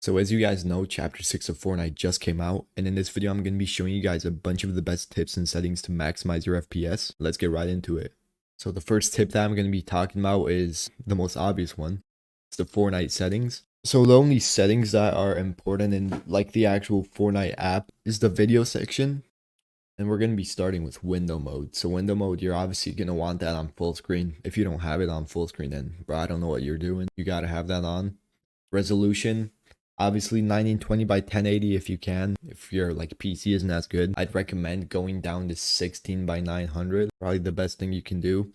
So as you guys know, chapter 6 of Fortnite just came out, and in this video I'm going to be showing you guys a bunch of the best tips and settings to maximize your FPS. Let's get right into it. So the first tip that I'm going to be talking about is the most obvious one. It's the Fortnite settings. So the only settings that are important in like the actual Fortnite app is the video section. And we're going to be starting with window mode. So window mode, you're obviously going to want that on full screen. If you don't have it on full screen, then bro, I don't know what you're doing. You got to have that on. Resolution, obviously 1920 by 1080 if you can. If your like PC isn't as good, I'd recommend going down to 16 by 900. Probably the best thing you can do.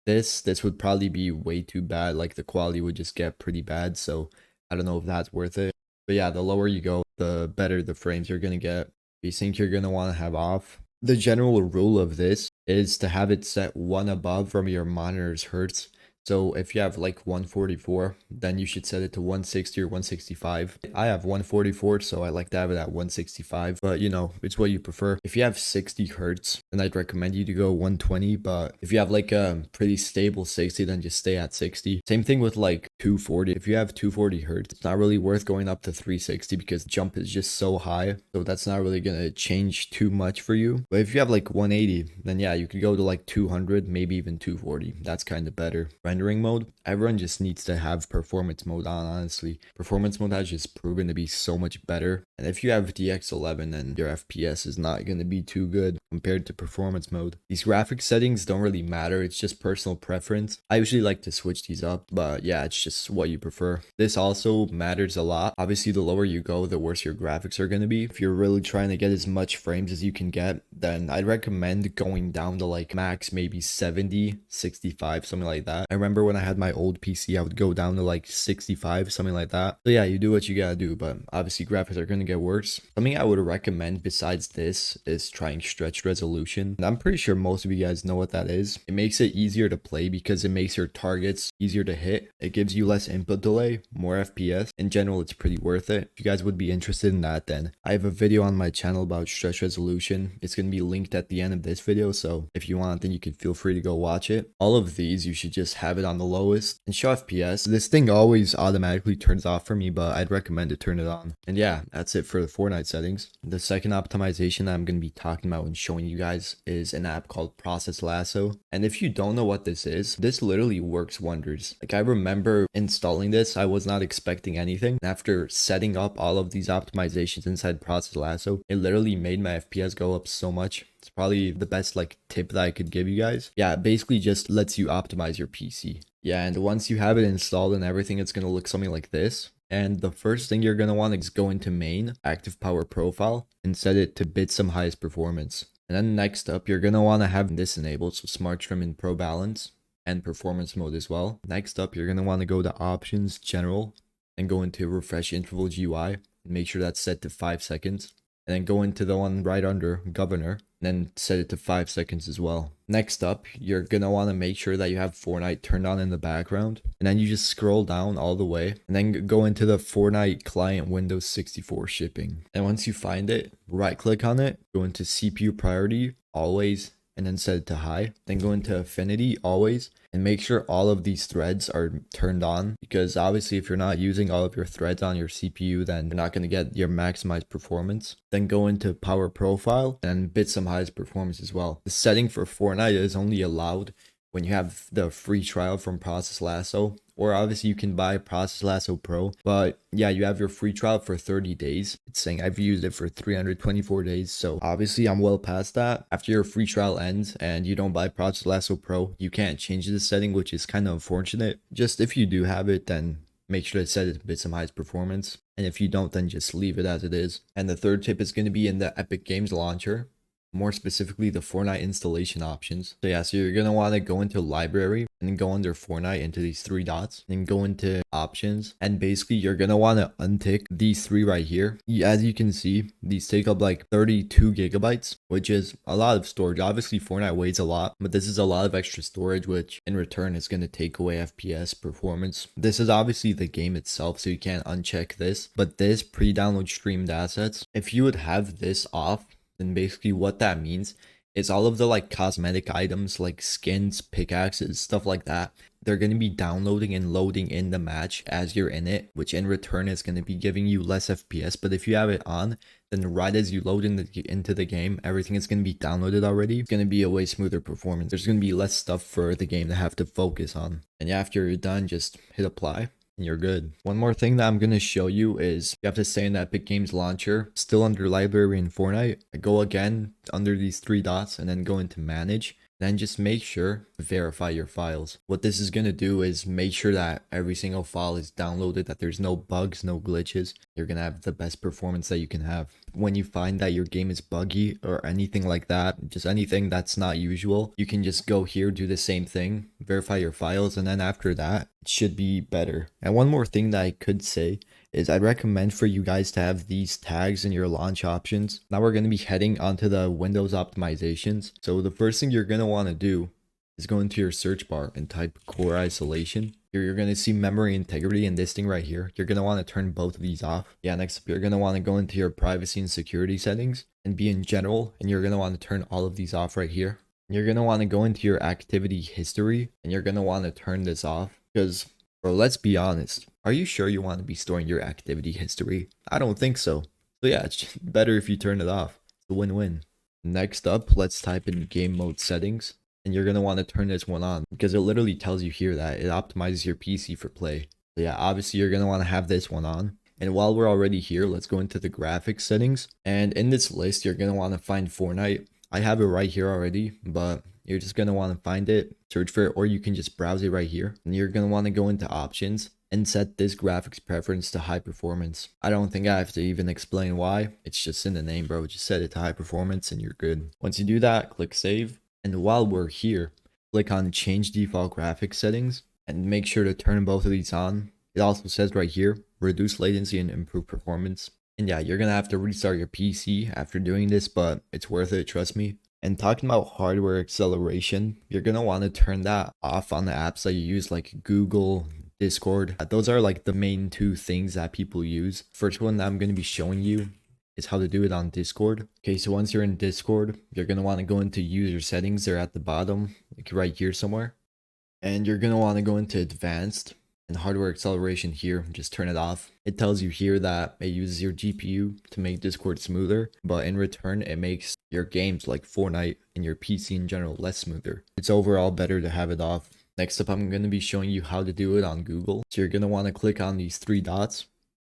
This would probably be way too bad. Like the quality would just get pretty bad. So I don't know if that's worth it. But yeah, the lower you go, the better the frames you're going to get. VSync you're going to want to have off. The general rule of this is to have it set one above from your monitor's hertz. So if you have like 144, then you should set it to 160 or 165. I have 144, so I like to have it at 165, but you know, it's what you prefer. If you have 60 hertz, then I'd recommend you to go 120, but if you have like a pretty stable 60, then just stay at 60. Same thing with like 240. If you have 240 hertz, it's not really worth going up to 360 because jump is just so high. So that's not really going to change too much for you. But if you have like 180, then yeah, you could go to like 200, maybe even 240. That's kind of better. Rendering mode, everyone just needs to have performance mode on. Honestly, performance mode has just proven to be so much better, and if you have DX11, then your FPS is not going to be too good compared to performance mode. These graphics settings don't really matter, it's just personal preference. I usually like to switch these up, but yeah, it's just what you prefer. This also matters a lot. Obviously, the lower you go, the worse your graphics are going to be. If you're really trying to get as much frames as you can get, then I'd recommend going down to like max maybe 70, 65, something like that. I remember when I had my old PC, I would go down to like 65, something like that. So yeah, you do what you gotta do, but obviously graphics are gonna get worse. Something I would recommend besides this is trying stretch resolution. And I'm pretty sure most of you guys know what that is. It makes it easier to play because it makes your targets easier to hit. It gives you less input delay, more FPS. In general, it's pretty worth it. If you guys would be interested in that, then I have a video on my channel about stretch resolution. It's gonna be linked at the end of this video, so if you want, then you can feel free to go watch it. All of these, you should just have it on the lowest and show FPS. This thing always automatically turns off for me, but I'd recommend to turn it on. And yeah, that's it for the Fortnite settings. The second optimization that I'm going to be talking about and showing you guys is an app called Process Lasso. And if you don't know what this is, this literally works wonders. Like I remember installing this, I was not expecting anything. After setting up all of these optimizations inside Process Lasso, it literally made my FPS go up so much. It's probably the best like tip that I could give you guys. Yeah, it basically just lets you optimize your PC. Yeah, and once you have it installed and everything, it's going to look something like this. And the first thing you're going to want is go into main, active power profile, and set it to bit some highest performance. And then next up, you're going to want to have this enabled, so smart trim and pro balance, and performance mode as well. Next up, you're going to want to go to options, general, and go into refresh interval GUI, and make sure that's set to 5 seconds. And then go into the one right under governor, and then set it to 5 seconds as well. Next up, you're gonna want to make sure that you have Fortnite turned on in the background, and then you just scroll down all the way and then go into the Fortnite client Windows 64 shipping. And once you find it, right click on it, go into CPU priority always, and then set it to high. Then go into affinity always, and make sure all of these threads are turned on, because obviously if you're not using all of your threads on your CPU, then you're not going to get your maximized performance. Then go into power profile and bit some highest performance as well. The setting for Fortnite is only allowed when you have the free trial from Process Lasso, or obviously you can buy Process Lasso Pro, but yeah, you have your free trial for 30 days. It's saying I've used it for 324 days, so obviously I'm well past that. After your free trial ends and you don't buy Process Lasso Pro, you can't change the setting, which is kind of unfortunate. Just if you do have it, then make sure to set it to bit some highest performance, and if you don't, then just leave it as it is. And the third tip is going to be in the Epic Games launcher, more specifically the Fortnite installation options. So yeah, so you're going to want to go into library and then go under Fortnite into these 3 dots, and go into options, and basically you're going to want to untick these 3 right here. As you can see, these take up like 32 gigabytes, which is a lot of storage. Obviously Fortnite weighs a lot, but this is a lot of extra storage, which in return is going to take away FPS performance. This is obviously the game itself, so you can't uncheck this, but this pre-download streamed assets, if you would have this off, then basically what that means is all of the like cosmetic items like skins, pickaxes, stuff like that, they're going to be downloading and loading in the match as you're in it, which in return is going to be giving you less FPS. But if you have it on, then right as you load into the game, everything is going to be downloaded already. It's going to be a way smoother performance. There's going to be less stuff for the game to have to focus on. And yeah, after you're done, just hit apply and you're good. One more thing that I'm going to show you is you have to stay in the Epic Games launcher, still under library in Fortnite. Go again under these three dots and then go into manage. Then just make sure to verify your files. What this is going to do is make sure that every single file is downloaded, that there's no bugs, no glitches. You're going to have the best performance that you can have. When you find that your game is buggy or anything like that, just anything that's not usual, you can just go here, do the same thing, verify your files, and then after that, it should be better. And one more thing that I could say is I'd recommend for you guys to have these tags in your launch options. Now we're going to be heading onto the Windows optimizations. So the first thing you're going to want to do is go into your search bar and type core isolation. Here you're going to see memory integrity and this thing right here. You're going to want to turn both of these off. Yeah, next up you're going to want to go into your privacy and security settings and be in general, and you're going to want to turn all of these off right here. You're going to want to go into your activity history and you're going to want to turn this off because, bro, let's be honest. Are you sure you want to be storing your activity history? I don't think so. So yeah, it's just better if you turn it off. It's a win-win. Next up, let's type in game mode settings. And you're going to want to turn this one on because it literally tells you here that it optimizes your PC for play. So yeah, obviously you're going to want to have this one on. And while we're already here, let's go into the graphics settings. And in this list, you're going to want to find Fortnite. I have it right here already, but you're just going to want to find it, search for it, or you can just browse it right here. And you're going to want to go into options and set this graphics preference to high performance. I don't think I have to even explain why. It's just in the name, bro. Just set it to high performance and you're good. Once you do that, click save. And while we're here, click on change default graphics settings and make sure to turn both of these on. It also says right here, reduce latency and improve performance. And yeah, you're gonna have to restart your PC after doing this, but it's worth it, trust me. And talking about hardware acceleration, you're gonna want to turn that off on the apps that you use like Google, Discord. Those are like the main two things that people use. First one that I'm going to be showing you is how to do it on Discord. Okay, so once you're in Discord, you're going to want to go into user settings. They're at the bottom, like right here somewhere. And you're going to want to go into advanced and hardware acceleration here. Just turn it off. It tells you here that it uses your GPU to make Discord smoother, but in return, it makes your games like Fortnite and your PC in general less smoother. It's overall better to have it off. Next up, I'm going to be showing you how to do it on Google. So you're going to want to click on these three dots,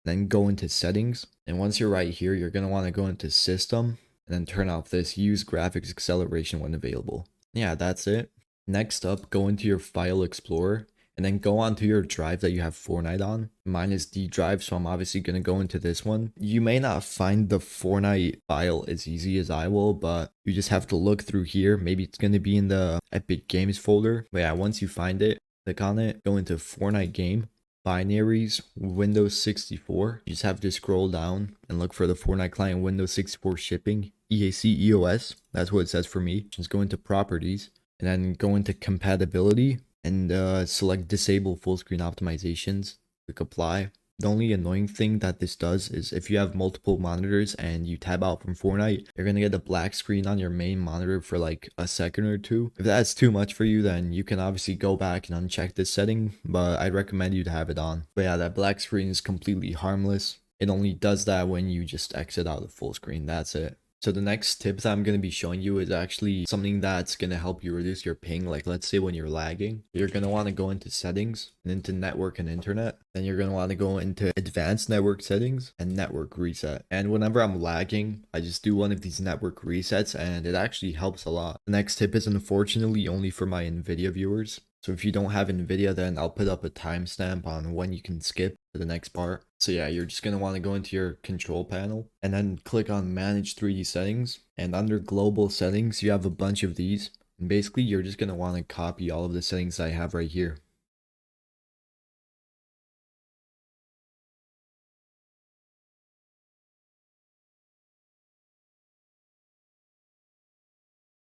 then go into settings. And once you're right here, you're going to want to go into system and then turn off this use graphics acceleration when available. Yeah, that's it. Next up, go into your file explorer and then go onto your drive that you have Fortnite on. Mine is D drive, so I'm obviously going to go into this one. You may not find the Fortnite file as easy as I will, but you just have to look through here. Maybe it's going to be in the Epic Games folder. But yeah, once you find it, click on it, go into Fortnite game, binaries, Windows 64. You just have to scroll down and look for the Fortnite client Windows 64 shipping, EAC EOS. That's what it says for me. Just go into properties and then go into compatibility. And select disable full screen optimizations, click apply. The only annoying thing that this does is if you have multiple monitors and you tab out from Fortnite, you're going to get a black screen on your main monitor for like a second or two. If that's too much for you, then you can obviously go back and uncheck this setting, but I'd recommend you to have it on. But yeah, that black screen is completely harmless. It only does that when you just exit out of full screen. That's it. So the next tip that I'm going to be showing you is actually something that's going to help you reduce your ping. Like let's say when you're lagging, you're going to want to go into settings and into network and internet. Then you're going to want to go into advanced network settings and network reset. And whenever I'm lagging, I just do one of these network resets and it actually helps a lot. The next tip is unfortunately only for my NVIDIA viewers. So if you don't have NVIDIA, then I'll put up a timestamp on when you can skip to the next part. So yeah, you're just going to want to go into your control panel and then click on manage 3D settings. And under global settings, you have a bunch of these. And basically, you're just going to want to copy all of the settings I have right here.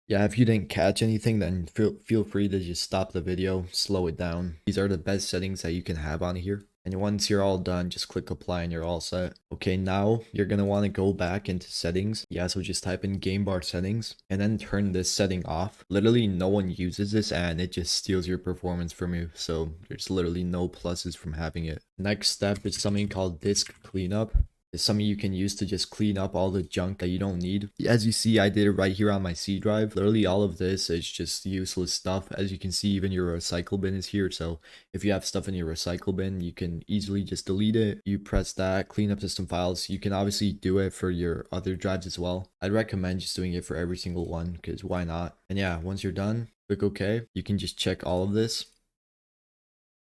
Yeah, if you didn't catch anything, then feel free to just stop the video, slow it down. These are the best settings that you can have on here. And once you're all done, just click apply and you're all set. Okay, now you're gonna want to go back into settings. Yeah, so just type in game bar settings and then turn this setting off. Literally no one uses this and it just steals your performance from you. So there's literally no pluses from having it. Next step is something called disk cleanup. It's something you can use to just clean up all the junk that you don't need. As you see, I did it right here on my C drive. Literally all of this is just useless stuff. As you can see, even your recycle bin is here. So if you have stuff in your recycle bin, you can easily just delete it. You press that, clean up system files. You can obviously do it for your other drives as well. I'd recommend just doing it for every single one because why not? And yeah, once you're done, click OK. You can just check all of this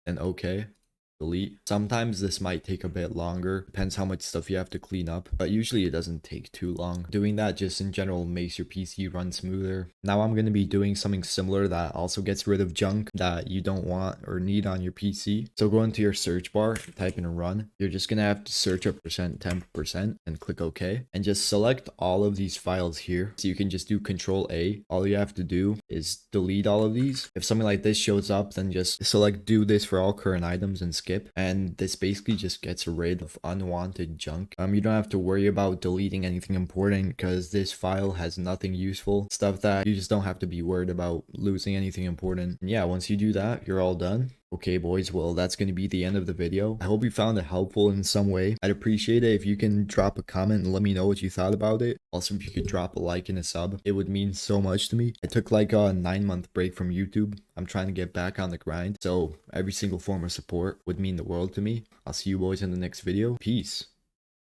and OK. Delete. Sometimes this might take a bit longer, depends how much stuff you have to clean up, but usually it doesn't take too long. Doing that just in general makes your PC run smoother. Now I'm going to be doing something similar that also gets rid of junk that you don't want or need on your PC. So go into your search bar, type in run. You're just going to have to search up %temp% and click OK, and just select all of these files here. So you can just do Control A. All you have to do is delete all of these. If something like this shows up, then just select do this for all current items and skip, and this basically just gets rid of unwanted junk. You don't have to worry about deleting anything important because this file has nothing useful, stuff that you just don't have to be worried about losing anything important. And yeah, once you do that, you're all done. Okay boys, well that's going to be the end of the video. I hope you found it helpful in some way. I'd appreciate it if you can drop a comment and let me know what you thought about it. Also, if you could drop a like and a sub, it would mean so much to me. I took like a 9-month break from YouTube. I'm trying to get back on the grind, so every single form of support would mean the world to me. I'll see you boys in the next video. Peace.